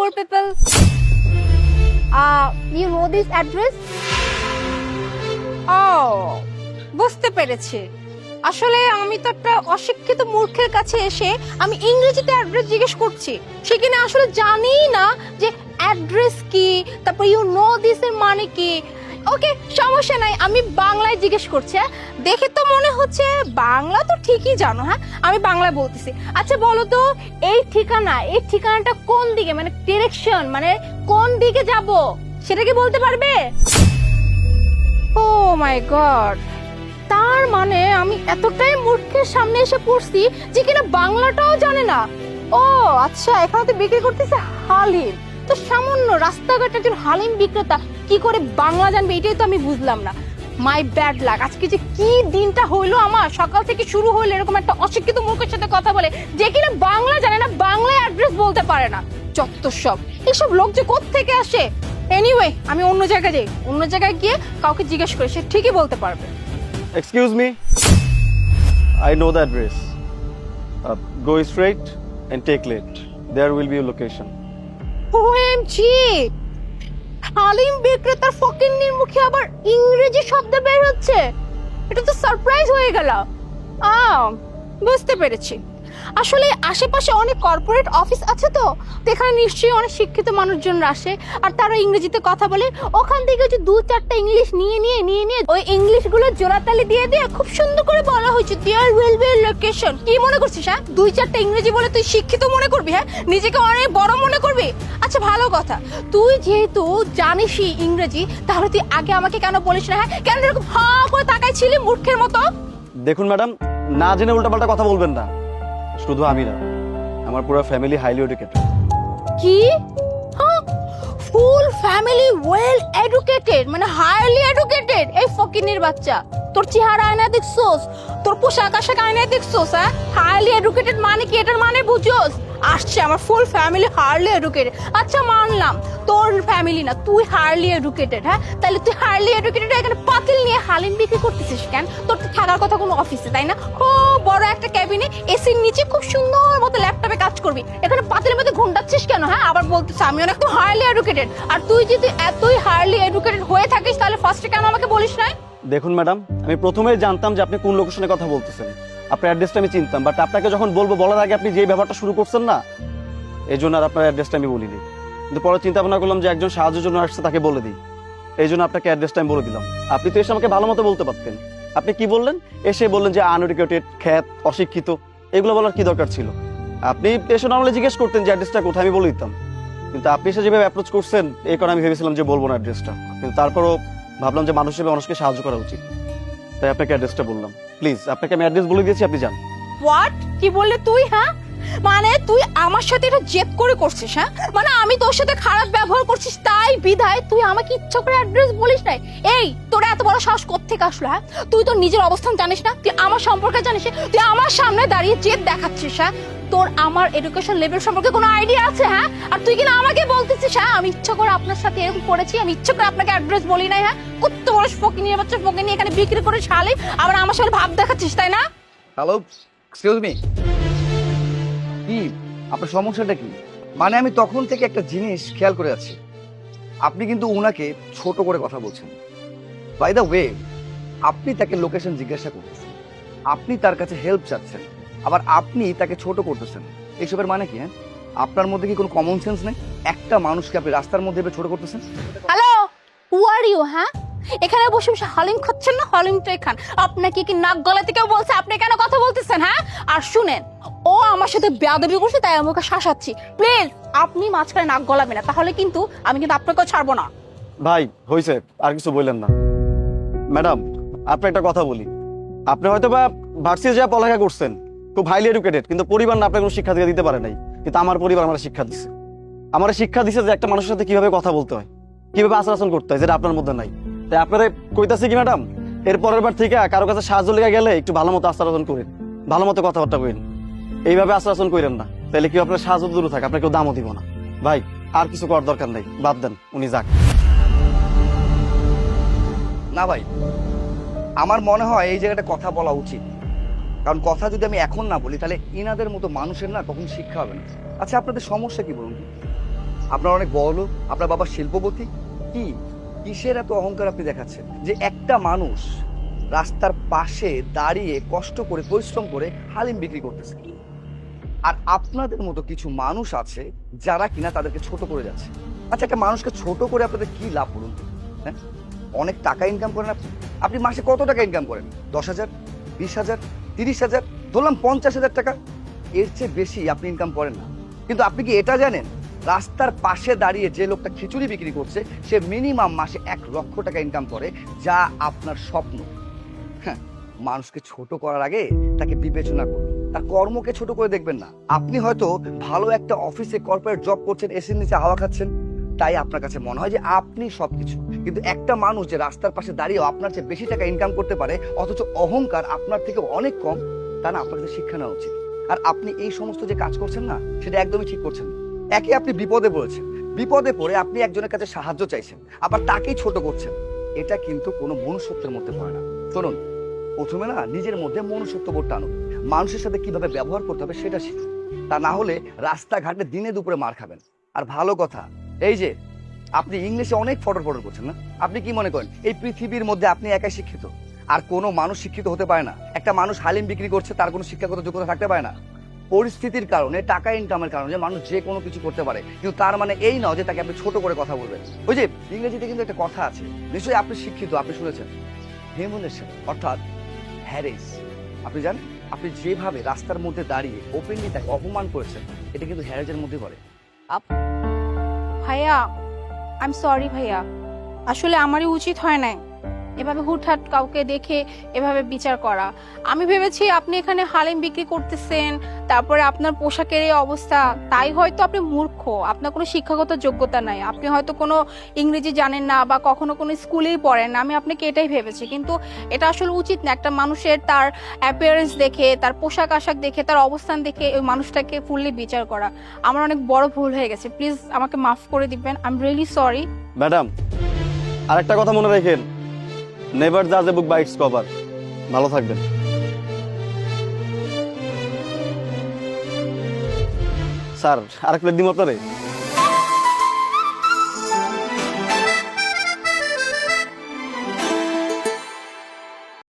poor people. You know this address? Oh, বুঝতে পেরেছি। আসলে আমি তো একটা অশিক্ষিত মূর্খের কাছে এসে আমি ইংরেজিতে অ্যাড্রেস জিজ্ঞেস করছি, সে কিনা আসলে জানিই না যে অ্যাড্রেস কি, তারপর ইউ নো দিস এর মানে কি। ওকে, সমস্যা নাই, আমি বাংলায় জিজ্ঞেস করছি। দেখে তো মনে হচ্ছে বাংলা তো ঠিকই জানো। হ্যাঁ, আমি বাংলায় বলতেছি। আচ্ছা বলো তো, এই ঠিকানাটা কোন দিকে, মানে ডিরেকশন, মানে কোন দিকে যাব সেটা কি বলতে পারবে? ও মাই গড, তার মানে আমি এতটাই মূর্খের সামনে এসে পড়ছি যে কিনা বাংলাটাও জানে না। ও আচ্ছা, এখানে তো বিক্রি করতেছে হালিম। তো সামান্য রাস্তাঘাটে একজন হালিম বিক্রেতা কি করে বাংলা জানবে, এটাই তো আমি বুঝলাম না। মাই ব্যাড লাক, আজকে যে কি দিনটা হইলো আমার। সকাল থেকে শুরু হইলো এরকম একটা অশিক্ষিত মূর্খের সাথে কথা বলে যে কিনা বাংলা জানে না, বাংলায় অ্যাড্রেস বলতে পারে না। যত সব এইসব লোক যে কোত্থেকে আসে। এনিওয়ে, আমি অন্য জায়গায় গিয়ে কাউকে জিজ্ঞেস করে, সে ঠিকই বলতে পারবে। Excuse me. I know the address. Go straight and take left. There will be a location. OMG! Halim বিক্রেতার ফকিন্নির মুখে আবার ইংরেজি শব্দ বের হচ্ছে। এটা তো সারপ্রাইজ হয়ে গেল। বুঝতে পেরেছি। আসলে আশেপাশে অনেক কর্পোরেট অফিস আছে, তো এখানে নিশ্চয়ই অনেক শিক্ষিত মানুষজনরা আসে আর তারা ইংরেজিতে কথা বলে। ওখান থেকে যে দু চারটা ইংলিশ নিয়ে ওই ইংলিশগুলো জোড়াতালি দিয়ে খুব সুন্দর করে বলা হয়েছে দেয়ার উইল বি লোকেশন। কি মনে করছিস? হ্যাঁ, দুই চারটা ইংরেজি বলে তুই শিক্ষিত মনে করবি? হ্যাঁ, নিজেকে অনেক বড় মনে করবি? আচ্ছা ভালো কথা, তুই যেহেতু জানিসই ইংরেজি, তাহলে তুই আগে আমাকে কেন বলিস না? হ্যাঁ, কেন এরকম হা করে তাকাইছিলি মূর্খের মতো? দেখুন ম্যাডাম, না জেনে উল্টাপাল্টা কথা বলবেন না। শুধু আমি না, আমার পুরো ফ্যামিলি হাইলি এডুকেটেড। কি? ফুল ফ্যামিলি ওয়েল এডুকেটেড, মানে হাইলি এডুকেটেড? এই ফকিনির বাচ্চা, তোর চেহারা আয়না দেখছোস? তোর পোশাক আশাক আয়না দেখছোস? হ্যাঁ, হাইলি এডুকেটেড মানে কি, এটার মানে বুঝছোস? আসছে আমার ফুল ফ্যামিলি হাইলি এডুকেটেড। আচ্ছা মানলাম তোর ফ্যামিলি না, তুই হাইলি এডুকেটেড। হ্যাঁ, তাহলে তুই হাইলি এডুকেটেড এখানে পাতিল নিয়ে হালিম বিক্রি করতেছিস কেন? তোর তো থাকার কথা কোনো অফিসে, তাই না? খুব বড় একটা ক্যাবিনে এসির নিচে খুব সুন্দর মতো ল্যাপটপে কাজ করবি, এখানে পাতিলের মধ্যে ঘুমটাচ্ছিস কেন? হ্যাঁ, আবার বলতেছ আমি অনেক তো হাইলি এডুকেটেড। আর তুই যদি এতই হাইলি এডুকেটেড হয়ে থাকিস তাহলে ফার্স্টে কেন আমাকে বলিস না? দেখুন ম্যাডাম, আমি প্রথমেই জানতাম যে আপনি কোন লোকেশনে কথা বলতেছেন, আপনার অ্যাড্রেসটা আমি চিনতাম, বাট আপনাকে যখন বলার আগে আপনি যে ব্যাপারটা শুরু করছেন না, এই জন্য আর আপনার অ্যাড্রেসটা আমি বলিনি। কিন্তু পরে চিন্তা ভাবনা করলাম যে একজন সাহায্যের জন্য আসছে, তাকে বলে দিই, এই জন্য আপনাকে অ্যাড্রেসটা আমি বলে দিলাম। আপনি তো এসে আমাকে ভালো মতো বলতে পারতেন। আপনি কি বললেন? এসে বললেন যে আনএডুকেটেড, খ্যাত, অশিক্ষিত। এগুলো বলার কি দরকার ছিল? আপনি এসে নর্মালি জিজ্ঞেস করতেন যে অ্যাড্রেসটা কোথায়, আমি বলে দিতাম। কিন্তু আপনি এসে যেভাবে অ্যাপ্রোচ করছেন, এই কারণে আমি ভেবেছিলাম যে বলবো না অ্যাড্রেসটা, কিন্তু তারপরও ভাবলাম যে মানুষ হিসেবে মানুষকে সাহায্য করা উচিত, তাই আপনাকে অ্যাড্রেসটা বললাম। প্লিজ, আপনাকে আমি অ্যাড্রেস বলে দিয়েছি, আপনি যান। হোয়াট? কি বললে তুই? হ্যাঁ, মানে তুই আমার সাথে এটা জেদ করে করছিস? হ্যাঁ, মানে আমি তোর সাথে খারাপ ব্যবহার করছিস তাই বিধায় তুই আমাকে ইচ্ছা করে অ্যাড্রেস বলিস নাই? এই, তোর এত বড় সাহস কোত্থেকে আসলো? হ্যাঁ, তুই তোর নিজের অবস্থান জানিস না? তুই আমার সম্পর্কে জানিস? তুই আমার সামনে দাঁড়িয়ে জেদ দেখাচ্ছিস? হ্যাঁ, তোর আমার এডুকেশন লেভেল সম্পর্কে কোনো আইডিয়া আছে? হ্যাঁ, আর তুই কিনা আমাকে বলতেছিস হ্যাঁ আমি ইচ্ছা করে আপনার সাথে এরকম করেছি, আমি ইচ্ছা করে আপনাকে অ্যাড্রেস বলি নাই? হ্যাঁ, কত বড় ফকিনি বাচ্চা, ফকিনি এখানে বিক্রি করে শালে আবার আমার সাথে ভাব দেখাচ্ছিস, তাই না? হ্যালো, এক্সকিউজ মি, কি আপনার সমস্যাটা কি? মানে আমি তখন থেকে একটা জিনিস খেয়াল করে আছি, আপনি কিন্তু উনাকে ছোট করে কথা বলছেন। বাই দ্য ওয়ে, আপনি তাকে লোকেশন জিজ্ঞাসা করতেছেন, আপনি তার কাছে হেল্প চাচ্ছেন, আবার আপনি তাকে ছোট করতেছেন। এইসবের মানে কি? হ্যাঁ, আপনার মধ্যে কি কোনো কমন সেন্স নেই? একটা মানুষকে আপনি রাস্তার মধ্যে এভাবে ছোট করতেছেন। Hello, who are you? হ্যাঁ, এখানে বসে বসে হালিম খাচ্ছেন না? হালিমটাই খান। আপনাকে কি নাক গলাতে কেউ বলছে আপনি কেন কথা বলতেছেন? হ্যাঁ, আর শুনেন, ও আমার সাথে বেয়াদবি করছে তাই আমাকে শাসাচ্ছি। প্লিজ আপনি মাঝখানে নাক গলাবেন না, তাহলে কিন্তু আমি কিন্তু আপনাকেও ছাড়বো না। ভাই হয়েছে, আর কিছু বললেন না। ম্যাডাম, আপনি একটা কথা বলি, আপনি হয়তো বা ভার্সিটি যা পড়ালেখা করছেন, খুব হাইলি এডুকেটেড, কিন্তু পরিবার না আপনাকে কোনো শিক্ষা দিতে পারে নাই। কিন্তু আমার পরিবার আমার শিক্ষা দিচ্ছে, যে একটা মানুষের সাথে কিভাবে কথা বলতে হয়, কিভাবে আচরণ করতে হয়, যেটা আপনার মধ্যে নাই। তাই আপনারা কইতাছি কি ম্যাডাম, এর পরের বার থেকে কারো কাছে সাহায্য লেগে গেলে একটু ভালো মতো আচরণ করেন, ভালো মতো কথাবার্তা করেন, এইভাবে আচরণ করেন না, তাহলে কি আপনার সাহায্য দূরে থাকে, আপনার কেউ দামও দিব না। ভাই আর কিছু করার দরকার নেই, বাদ দেন, উনি যাক। না ভাই, আমার মনে হয় এই জায়গাটা কথা বলা উচিত, কারণ কথা যদি আমি এখন না বলি তাহলে ইনাদের মতো মানুষের না কখন শিক্ষা হবে না। আচ্ছা, আপনাদের সমস্যা কি বলুন? আপনার অনেক বড় লোক, আপনার বাবা শিল্পপতি। কি কিসের এত অহংকার আপনি দেখাচ্ছেন যে একটা মানুষ রাস্তার পাশে দাঁড়িয়ে কষ্ট করে পরিশ্রম করে হালিম বিক্রি করতেছে, আর আপনাদের মতো কিছু মানুষ আছে যারা কিনা তাদেরকে ছোট করে যাচ্ছে। আচ্ছা, একটা মানুষকে ছোট করে আপনাদের কি লাভ বলুন? হ্যাঁ, অনেক টাকা ইনকাম করেন আপনি। আপনি মাসে কত টাকা ইনকাম করেন? 10,000, 20,000, 30,000, ধরলাম 50,000 টাকা। এর চেয়ে বেশি আপনি ইনকাম করেন না। কিন্তু আপনি কি এটা জানেন, রাস্তার পাশে দাঁড়িয়ে যে লোকটা খিচুড়ি বিক্রি করছে সে মিনিমাম মাসে 1 লক্ষ টাকা ইনকাম করে, যা আপনার স্বপ্ন। হ্যাঁ, মানুষকে ছোট করার আগে তাকে বিবেচনা করুন, তার কর্মকে ছোট করে দেখবেন না। আপনি হয়তো ভালো একটা অফিসে কর্পোরেট জব করছেন, এসির নিচে হাওয়া খাচ্ছেন, তাই আপনার কাছে মনে হয় যে আপনি সবকিছু। কিন্তু একটা মানুষ যে রাস্তার পাশে দাঁড়িয়েও আপনার চেয়ে বেশি টাকা ইনকাম করতে পারে, অথচ অহংকার আপনার থেকে অনেক কম, তা না আপনার কাছে শিক্ষা নেওয়া উচিত। আর আপনি এই সমস্ত যে কাজ করছেন না, সেটা একদমই ঠিক করছেন না। একে আপনি বিপদে পড়েছেন, বিপদে পড়ে আপনি একজনের কাছে সাহায্য চাইছেন, আবার তাকেই ছোট করছেন। এটা কিন্তু কোনো মনুষ্যত্বের মধ্যে পড়ে না। শুনুন, প্রথমে না নিজের মধ্যে মনুষ্যত্ব বোধ টানুন, মানুষের সাথে কিভাবে ব্যবহার করতে হবে সেটা শিখুন। তা না হলে রাস্তাঘাটে দিনে দুপুরে মার খাবেন। আর ভালো কথা, এই যে আপনি ইংলিশে অনেক ফটর করছেন না, আপনি কি মনে করেন এই পৃথিবীর মধ্যে আপনি একাই শিক্ষিত? আর কোনো মানুষ শিক্ষিত হতে পারে না? একটা মানুষ হালিম বিক্রি করছে, তার কোনো শিক্ষাগত যোগ্যতা থাকতে পারে না? পরিস্থিতির কারণে, টাকা ইনকামের কারণে মানুষ যে কোনো কিছু করতে পারে, কিন্তু তার মানে এই নয় যে তাকে আপনি ছোট করে কথা বলবেন। ওই যে ইংরেজিতে কিন্তু একটা কথা আছে, নিশ্চয়ই আপনি শিক্ষিত, আপনি শুনেছেন, হিউম্যানেশন অর্থাৎ হ্যারেস। আপনি জানেন, আপনি যেভাবে রাস্তার মধ্যে দাঁড়িয়ে ওপেনলি তাকে অপমান করেছেন, এটা কিন্তু হ্যারেজের মধ্যে পড়ে। ভাইয়া, আই এম সরি ভাইয়া, আসলে আমারই উচিত হয় না এভাবে হুটহাট কাউকে দেখে এভাবে বিচার করা। আমি ভেবেছি আপনি এখানে হালিম বিক্রি করতেছেন, তারপরে আপনার পোশাকের এই অবস্থা, তাই হয়তো আপনি মূর্খ, আপনার কোনো শিক্ষাগত যোগ্যতা নাই, আপনি হয়তো কোনো ইংরেজি জানেন না বা কখনো কোনো স্কুলেই পড়েন না। আমি আপনাকে এটাই ভেবেছি, কিন্তু এটা আসলে উচিত না। একটা মানুষের তার অ্যাপিয়ারেন্স দেখে, তার পোশাক আশাক দেখে, তার অবস্থান দেখে ওই মানুষটাকে ফুললি বিচার করা আমার অনেক বড় ভুল হয়ে গেছে। প্লিজ আমাকে মাফ করে দিবেন, I am really sorry. Madam, আরেকটা কথা মনে রাখেন, নেভার জাজ এ বুক বাই ইটস কভার। ভালো থাকবেন। স্যার, আরেক প্লেট দিন আপনারে।